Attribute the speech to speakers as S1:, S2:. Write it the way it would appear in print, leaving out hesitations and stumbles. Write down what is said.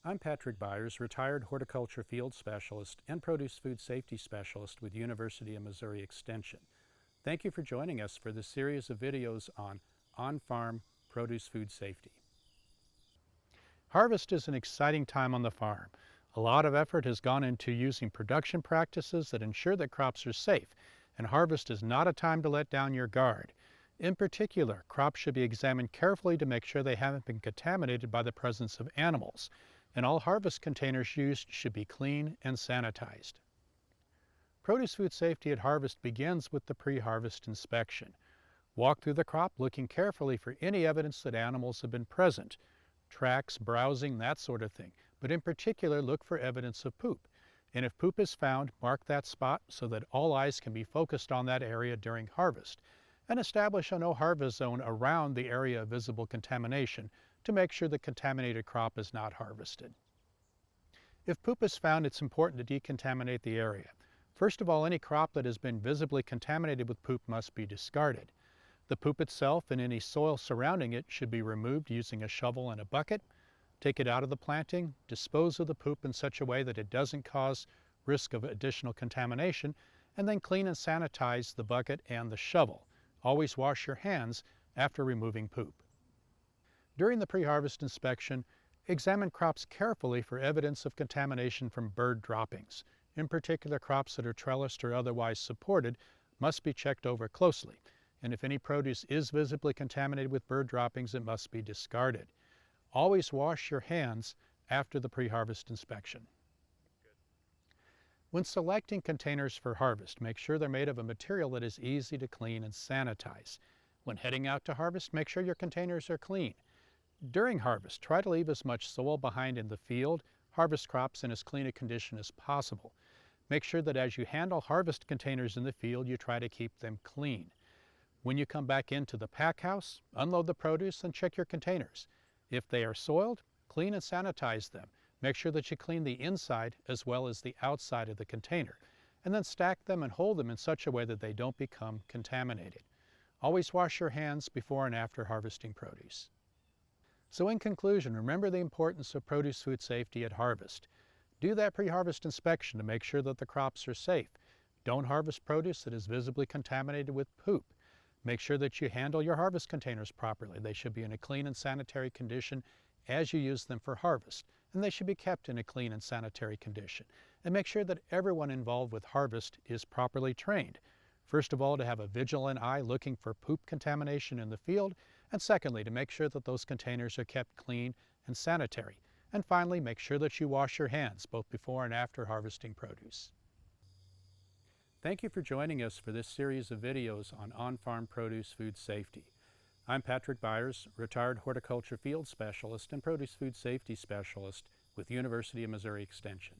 S1: I'm Patrick Byers, retired horticulture field specialist and produce food safety specialist with University of Missouri Extension. Thank you for joining us for this series of videos on-farm produce food safety. Harvest is an exciting time on the farm. A lot of effort has gone into using production practices that ensure that crops are safe, and harvest is not a time to let down your guard. In particular, crops should be examined carefully to make sure they haven't been contaminated by the presence of animals, and all harvest containers used should be clean and sanitized. Produce food safety at harvest begins with the pre-harvest inspection. Walk through the crop looking carefully for any evidence that animals have been present. Tracks, browsing, that sort of thing. But in particular, look for evidence of poop. And if poop is found, mark that spot so that all eyes can be focused on that area during harvest. And establish a no harvest zone around the area of visible contamination to make sure the contaminated crop is not harvested. If poop is found, it's important to decontaminate the area. First of all, any crop that has been visibly contaminated with poop must be discarded. The poop itself and any soil surrounding it should be removed using a shovel and a bucket. Take it out of the planting, dispose of the poop in such a way that it doesn't cause risk of additional contamination, and then clean and sanitize the bucket and the shovel. Always wash your hands after removing poop. During the pre-harvest inspection, examine crops carefully for evidence of contamination from bird droppings. In particular, crops that are trellised or otherwise supported must be checked over closely. And if any produce is visibly contaminated with bird droppings, it must be discarded. Always wash your hands after the pre-harvest inspection. When selecting containers for harvest, make sure they're made of a material that is easy to clean and sanitize. When heading out to harvest, make sure your containers are clean. During harvest, try to leave as much soil behind in the field, harvest crops in as clean a condition as possible. Make sure that as you handle harvest containers in the field, you try to keep them clean. When you come back into the pack house, unload the produce and check your containers. If they are soiled, clean and sanitize them. Make sure that you clean the inside as well as the outside of the container, and then stack them and hold them in such a way that they don't become contaminated. Always wash your hands before and after harvesting produce. So in conclusion, remember the importance of produce food safety at harvest. Do that pre-harvest inspection to make sure that the crops are safe. Don't harvest produce that is visibly contaminated with poop. Make sure that you handle your harvest containers properly. They should be in a clean and sanitary condition as you use them for harvest, and they should be kept in a clean and sanitary condition. And make sure that everyone involved with harvest is properly trained. First of all, to have a vigilant eye looking for poop contamination in the field, and secondly, to make sure that those containers are kept clean and sanitary. And finally, make sure that you wash your hands both before and after harvesting produce. Thank you for joining us for this series of videos on-farm produce food safety. I'm Patrick Byers, retired horticulture field specialist and produce food safety specialist with University of Missouri Extension.